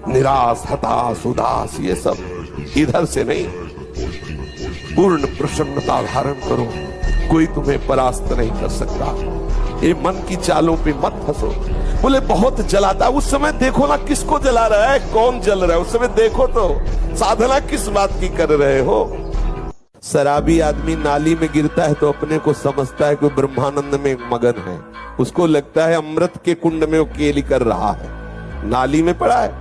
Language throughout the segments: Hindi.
निराश, हताश, उदास, ये सब इधर से नहीं, पूर्ण प्रसन्नता धारण करो। कोई तुम्हें परास्त नहीं कर सकता। ये मन की चालों पे मत फंसो। बोले बहुत जलाता, उस समय देखो ना किसको जला रहा है, कौन जल रहा है, उस समय देखो तो साधना किस बात की कर रहे हो। शराबी आदमी नाली में गिरता है तो अपने को समझता है कि ब्रह्मानंद में मगन है, उसको लगता है अमृत के कुंड में वो केली कर रहा है, नाली में पड़ा है।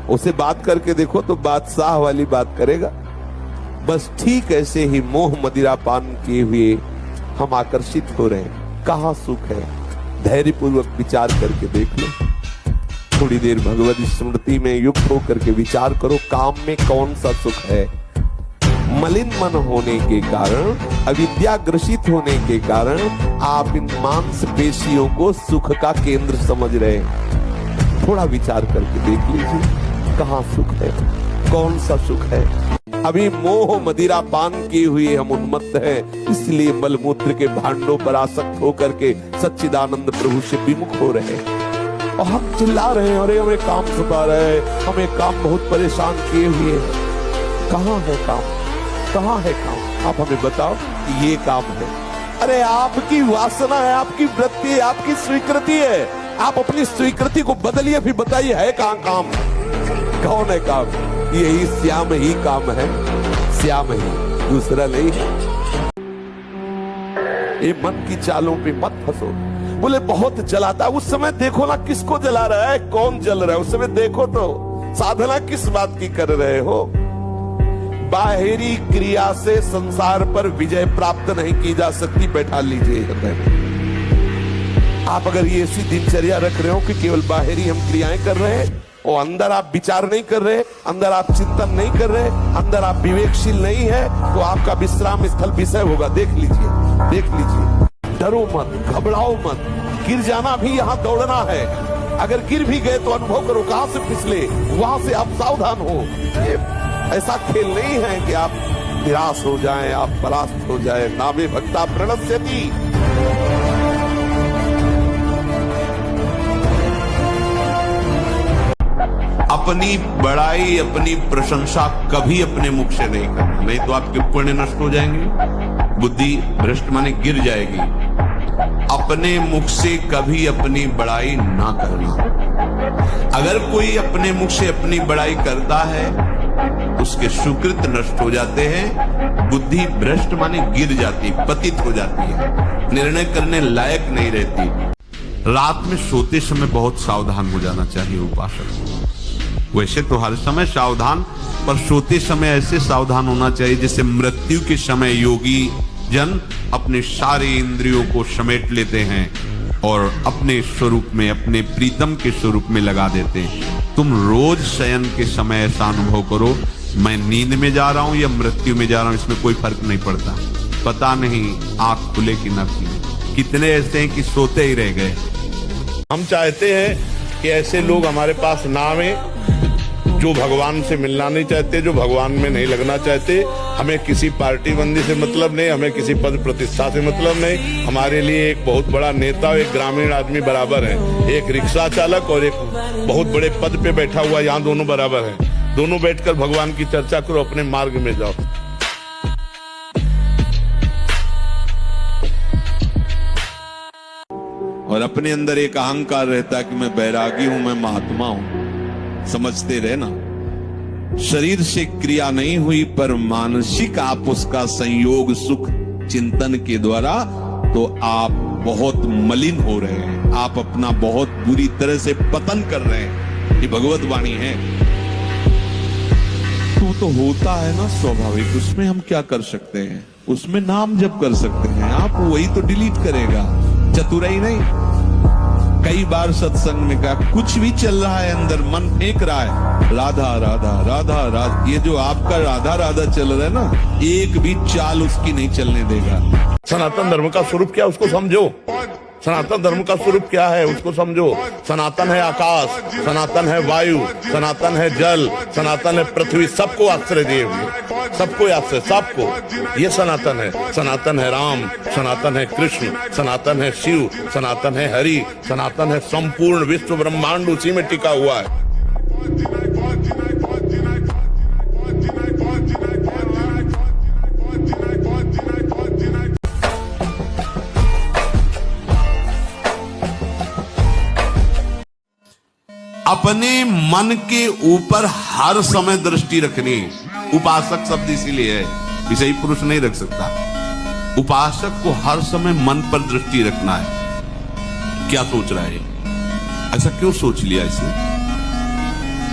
उसे बात करके देखो तो बादशाह वाली बात करेगा। बस ठीक ऐसे ही मोह मदिरा पान किए हुए हम आकर्षित हो रहे हैं। कहाँ सुख है? धैर्य पूर्वक विचार करके देख लो। थोड़ी देर भगवत स्मृति में युक्त होकर के विचार करो, काम में कौन सा सुख है। मलिन मन होने के कारण, अविद्या ग्रसित होने के कारण आप इन मांस पेशियों को सुख का केंद्र समझ रहे हैं। थोड़ा विचार करके देख लीजिए, कहाँ सुख है, कौन सा सुख है। अभी मोह मदिरा पान किए हुए हम उन्मत्त हैं, इसलिए मलमूत्र के भांडों पर आसक्त होकर के सच्चिदानंद प्रभु से विमुख हो रहे हैं। और हम चिल्ला रहे हैं, अरे हमें काम सता रहे हैं, हमें काम बहुत परेशान किए हुए हैं। कहाँ है काम? कहाँ है काम? आप हमें बताओ कि ये काम है। अरे आपकी वासना है, आपकी वृत्ति है, आपकी स्वीकृति है। आप अपनी स्वीकृति को बदलिए, फिर बताइए है कहाँ काम? कौन है काम? यही श्याम ही काम है, श्याम ही, दूसरा नहीं है। ये मन की चालों पे मत फंसो। बोले बहुत जलाता, उस समय देखो ना किसको जला रहा है, कौन जल रहा है, उस समय देखो तो साधना किस बात की कर रहे हो। बाहरी क्रिया से संसार पर विजय प्राप्त नहीं की जा सकती, बैठा लीजिए हृदय में। आप अगर ये ऐसी दिनचर्या रख रहे हो कि केवल बाहरी हम क्रियाएं कर रहे हैं और अंदर आप विचार नहीं कर रहे, अंदर आप चिंतन नहीं कर रहे, अंदर आप विवेकशील नहीं है, तो आपका विश्राम स्थल विषय होगा। देख लीजिए, देख लीजिए। डरो मत, घबराओ मत। गिर जाना भी यहाँ दौड़ना है। अगर गिर भी गए तो अनुभव करो कहां से फिसले, वहां से आप सावधान हो। ऐसा खेल नहीं है कि आप निराश हो जाएं, आप परास्त हो जाएं। नामे भक्ता प्रणश्यति। अपनी बड़ाई, अपनी प्रशंसा कभी अपने मुख से नहीं करना, नहीं तो आपके पुण्य नष्ट हो जाएंगे, बुद्धि भ्रष्ट माने गिर जाएगी। अपने मुख से कभी अपनी बड़ाई ना करना। अगर कोई अपने मुख से अपनी बड़ाई करता है, उसके सुकृत नष्ट हो जाते हैं, बुद्धि भ्रष्ट माने गिर जाती, पतित हो जाती है, निर्णय करने लायक नहीं रहती। रात में सोते समय बहुत सावधान हो जाना चाहिए उपासक। वैसे तो हर समय सावधान, पर सोते समय ऐसे सावधान होना चाहिए जैसे मृत्यु के समय योगी जन अपने सारे इंद्रियों को समेट लेते हैं और अपने स्वरूप में, अपने प्रीतम के स्वरूप में लगा देते हैं। तुम रोज शयन के समय ऐसा अनुभव करो, मैं नींद में जा रहा हूं या मृत्यु में जा रहा हूं, इसमें कोई फर्क नहीं पड़ता। पता नहीं आंख खुले कि न खुले। कितने ऐसे हैं कि सोते ही रह गए। हम चाहते हैं कि ऐसे लोग हमारे पास ना आवे जो भगवान से मिलना नहीं चाहते, जो भगवान में नहीं लगना चाहते। हमें किसी पार्टी बंदी से मतलब नहीं, हमें किसी पद प्रतिष्ठा से मतलब नहीं। हमारे लिए एक बहुत बड़ा नेता और एक ग्रामीण आदमी बराबर है। एक रिक्शा चालक और एक बहुत बड़े पद पे बैठा हुआ, यहाँ दोनों बराबर हैं। दोनों बैठकर भगवान की चर्चा करो, अपने मार्ग में जाओ। और अपने अंदर एक अहंकार रहता है कि मैं बैरागी हूं, मैं महात्मा हूं। समझते रहे ना, शरीर से क्रिया नहीं हुई पर मानसिक आप उसका संयोग सुख चिंतन के द्वारा, तो आप बहुत मलिन हो रहे हैं, आप अपना बहुत बुरी तरह से पतन कर रहे हैं। ये भगवत वाणी है। तो होता है ना स्वाभाविक, उसमें हम क्या कर सकते हैं? उसमें नाम जप कर सकते हैं। आप वही तो डिलीट करेगा, चतुराई नहीं। कई बार सत्संग में कहा, कुछ भी चल रहा है अंदर, मन फेंक रहा है, राधा राधा राधा राधा। ये जो आपका राधा राधा चल रहा है ना, एक भी चाल उसकी नहीं चलने देगा। सनातन धर्म का स्वरूप क्या, उसको समझो। सनातन धर्म का स्वरूप क्या है, उसको समझो। सनातन है आकाश, सनातन है वायु, सनातन है जल, सनातन है पृथ्वी, सबको आश्रय दिए हुए, सबको आश्रय, सबको। ये सनातन है। सनातन है राम, सनातन है कृष्ण, सनातन है शिव, सनातन है हरि, सनातन है संपूर्ण विश्व ब्रह्मांड उसी में टिका हुआ है। अपने मन के ऊपर हर समय दृष्टि रखनी। उपासक शब्द इसीलिए है, विषयी पुरुष नहीं रख सकता। उपासक को हर समय मन पर दृष्टि रखना है। क्या सोच रहा है, ऐसा क्यों सोच लिया इसने,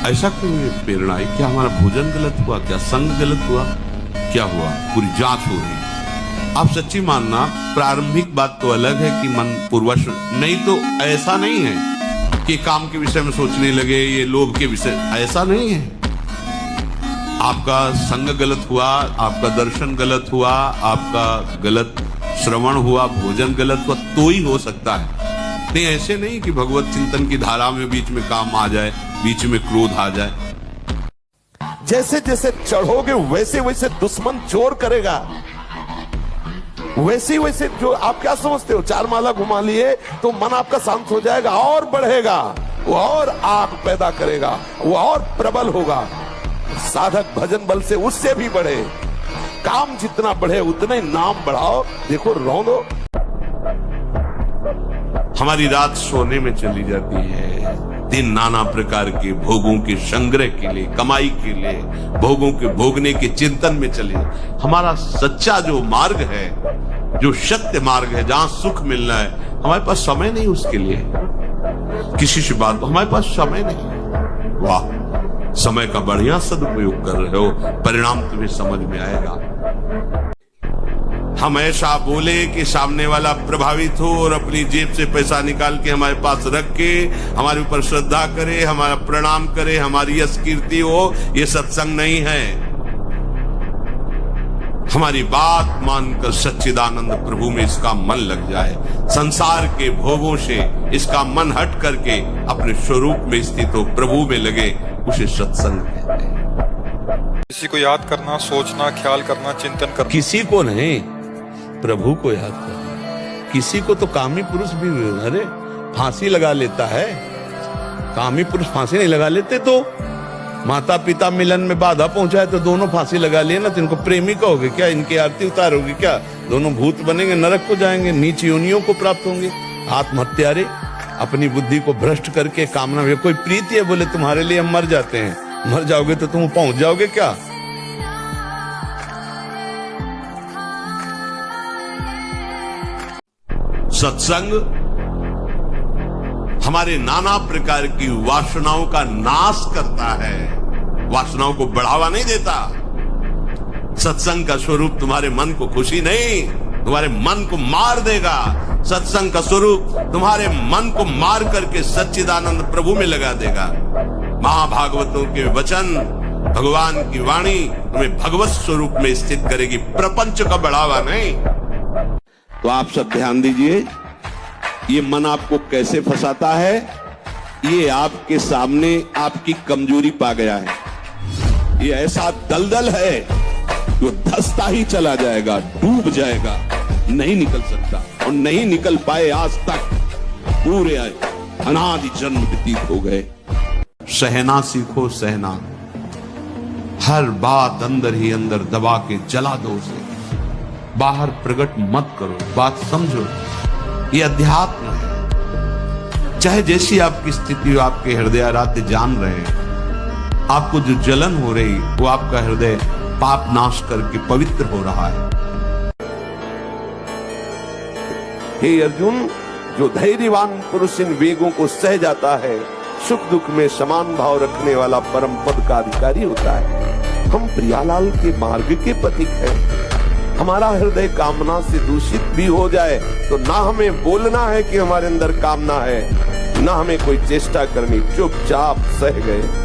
ऐसा क्यों ये प्रेरणा है, क्या हमारा भोजन गलत हुआ, क्या संग गलत हुआ, क्या हुआ, पूरी जांच हो रही। आप सच्ची मानना, प्रारंभिक बात तो अलग है कि मन पूर्वश, नहीं तो ऐसा नहीं है कि काम के विषय में सोचने लगे, ये लोभ के विषय, ऐसा नहीं है। आपका संग गलत हुआ, आपका दर्शन गलत हुआ, आपका गलत श्रवण हुआ, भोजन गलत हुआ, तो ही हो सकता है। नहीं, ऐसे नहीं कि भगवत चिंतन की धारा में बीच में काम आ जाए, बीच में क्रोध आ जाए। जैसे जैसे चढ़ोगे वैसे वैसे दुश्मन जोर करेगा, वैसे वैसे जो आप क्या समझते हो, 4 माला घुमा लिए तो मन आपका शांत हो जाएगा, और बढ़ेगा, वो और आग पैदा करेगा, वो और प्रबल होगा। साधक भजन बल से उससे भी बढ़े, काम जितना बढ़े उतना ही नाम बढ़ाओ। देखो रौंदो, हमारी रात सोने में चली जाती है, दिन नाना प्रकार के भोगों के संग्रह के लिए, कमाई के लिए, भोगों के भोगने के चिंतन में चले। हमारा सच्चा जो मार्ग है, जो सत्य मार्ग है, जहां सुख मिलना है, हमारे पास समय नहीं उसके लिए। किसी से बात, हमारे पास समय नहीं। वाह, समय का बढ़िया सदुपयोग कर रहे हो, परिणाम तुम्हें समझ में आएगा। हम ऐसा बोले कि सामने वाला प्रभावित हो और अपनी जेब से पैसा निकाल के हमारे पास रख के हमारे ऊपर श्रद्धा करे, हमारा प्रणाम करे, हमारी यश कीर्ति हो, ये सत्संग नहीं है। हमारी बात मानकर सच्चिदानंद प्रभु में इसका मन लग जाए, संसार के भोगों से इसका मन हट करके अपने स्वरूप में स्थित हो, प्रभु में लगे, उसे सत्संग कहते हैं। किसी को याद करना, सोचना, ख्याल करना, चिंतन करना। किसी को नहीं, प्रभु को याद करना। किसी को तो कामी पुरुष भी, अरे फांसी लगा लेता है, कामी पुरुष फांसी नहीं लगा लेते। तो माता पिता मिलन में बाधा पहुंचाए तो दोनों फांसी लगा लिए ना, तो इनको प्रेमी कहोगे क्या, इनकी आरती उतारोगे क्या, दोनों भूत बनेंगे, नरक को जाएंगे, नीच योनियों को प्राप्त होंगे। आत्महत्यारे अपनी बुद्धि को भ्रष्ट करके कामना में, कोई प्रीति है बोले तुम्हारे लिए हम मर जाते हैं, मर जाओगे तो तुम पहुंच जाओगे क्या। सत्संग हमारे नाना प्रकार की वासनाओं का नाश करता है, वासनाओं को बढ़ावा नहीं देता। सत्संग का स्वरूप तुम्हारे मन को खुशी नहीं, तुम्हारे मन को मार देगा। सत्संग का स्वरूप तुम्हारे मन को मार करके सच्चिदानंद प्रभु में लगा देगा। महाभागवतों के वचन, भगवान की वाणी तुम्हें भगवत स्वरूप में स्थित करेगी, प्रपंच का बढ़ावा नहीं। तो आप सब ध्यान दीजिए, ये मन आपको कैसे फंसाता है। ये आपके सामने आपकी कमजोरी पा गया है। ये ऐसा दलदल है जो धंसता ही चला जाएगा, डूब जाएगा, नहीं निकल सकता, और नहीं निकल पाए आज तक, पूरे अनादि जन्म व्यतीत हो गए। सहना सीखो, सहना। हर बात अंदर ही अंदर दबा के जला दो उसे, बाहर प्रकट मत करो, बात समझो। ये अध्यात्म है। चाहे जैसी आपकी स्थिति हो, आपके हृदय आराध्य जान रहे हैं, आपको जो जलन हो रही वो आपका हृदय पाप नाश करके पवित्र हो रहा है। हे अर्जुन, जो धैर्यवान पुरुष इन वेगों को सह जाता है, सुख दुख में समान भाव रखने वाला परम पद का अधिकारी होता है। हम प्रियालाल के मार्ग के पथिक हैं। हमारा हृदय कामना से दूषित भी हो जाए तो ना हमें बोलना है कि हमारे अंदर कामना है, ना हमें कोई चेष्टा करनी, चुपचाप सह गए।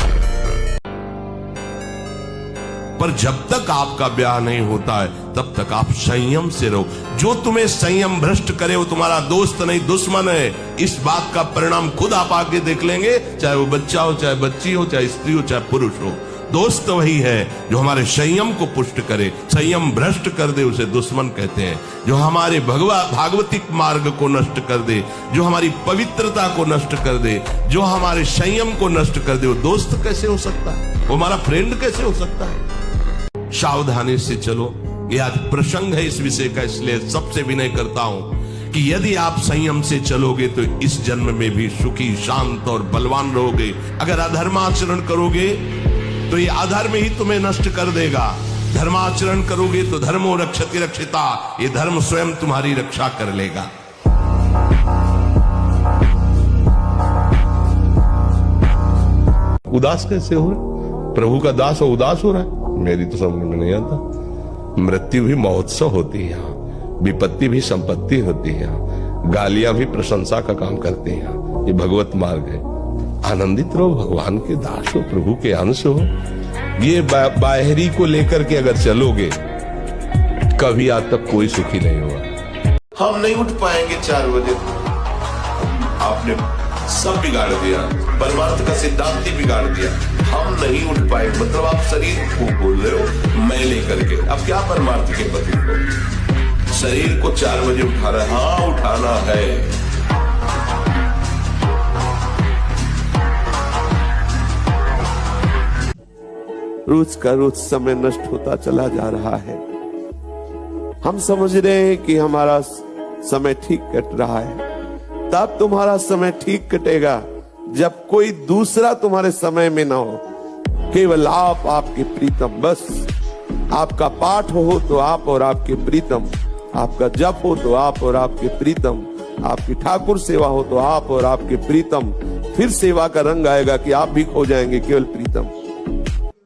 पर जब तक आपका ब्याह नहीं होता है तब तक आप संयम से रहो। जो तुम्हें संयम भ्रष्ट करे वो तुम्हारा दोस्त नहीं, दुश्मन है। इस बात का परिणाम खुद आप आगे देख लेंगे, चाहे वो बच्चा हो, चाहे बच्ची हो, चाहे स्त्री हो, चाहे पुरुष हो। दोस्त वही है जो हमारे संयम को पुष्ट करे, संयम भ्रष्ट कर दे उसे दुश्मन कहते हैं। जो हमारे भागवतिक मार्ग को नष्ट कर दे, जो हमारी पवित्रता को नष्ट कर दे, जो हमारे संयम को नष्ट कर दे, वो दोस्त कैसे हो सकता है, वो हमारा फ्रेंड कैसे हो सकता है। सावधानी से चलो। ये आज प्रसंग है इस विषय का, इसलिए सबसे विनय करता हूं कि यदि आप संयम से चलोगे तो इस जन्म में भी सुखी, शांत और बलवान रहोगे। अगर अधर्माचरण करोगे तो ये अधर्म ही तुम्हें नष्ट कर देगा। धर्माचरण करोगे तो धर्मो रक्षति रक्षिता, ये धर्म स्वयं तुम्हारी रक्षा कर लेगा। उदास कैसे हो रहे? प्रभु का दास और उदास हो रहा है, मेरी तो समझ में नहीं आता। मृत्यु भी महोत्सव होती है यहाँ, विपत्ति भी संपत्ति होती है यहाँ, गालियां भी प्रशंसा का काम करती हैं यहाँ। ये भगवत मार्ग है। आनंदित रहो, भगवान के दास हो, प्रभु के अंश हो। ये बाहरी को लेकर के अगर चलोगे कभी आज तक कोई सुखी नहीं हुआ। हम नहीं उठ पाएंगे 4 बजे, आपने सब बिगाड़ दिया, परमार्थ का सिद्धांत ही बिगाड़ दिया। हम नहीं उठ पाए मतलब आप शरीर को बोल रहे हो मैं लेकर के। अब क्या परमार्थ के पति को शरीर को 4 बजे उठा रहा है? हाँ उठाना है। रोज का रोज समय नष्ट होता चला जा रहा है। हम समझ रहे हैं कि हमारा समय ठीक कट रहा है। तब तुम्हारा समय ठीक कटेगा जब कोई दूसरा तुम्हारे समय में ना हो, केवल आप, आपके प्रीतम। बस आपका पाठ हो तो आप और आपके प्रीतम, आपका जप हो तो आप और आपके प्रीतम, आपकी ठाकुर सेवा हो तो आप और आपके प्रीतम। फिर सेवा का रंग आएगा कि आप भी खो जाएंगे, केवल प्रीतम।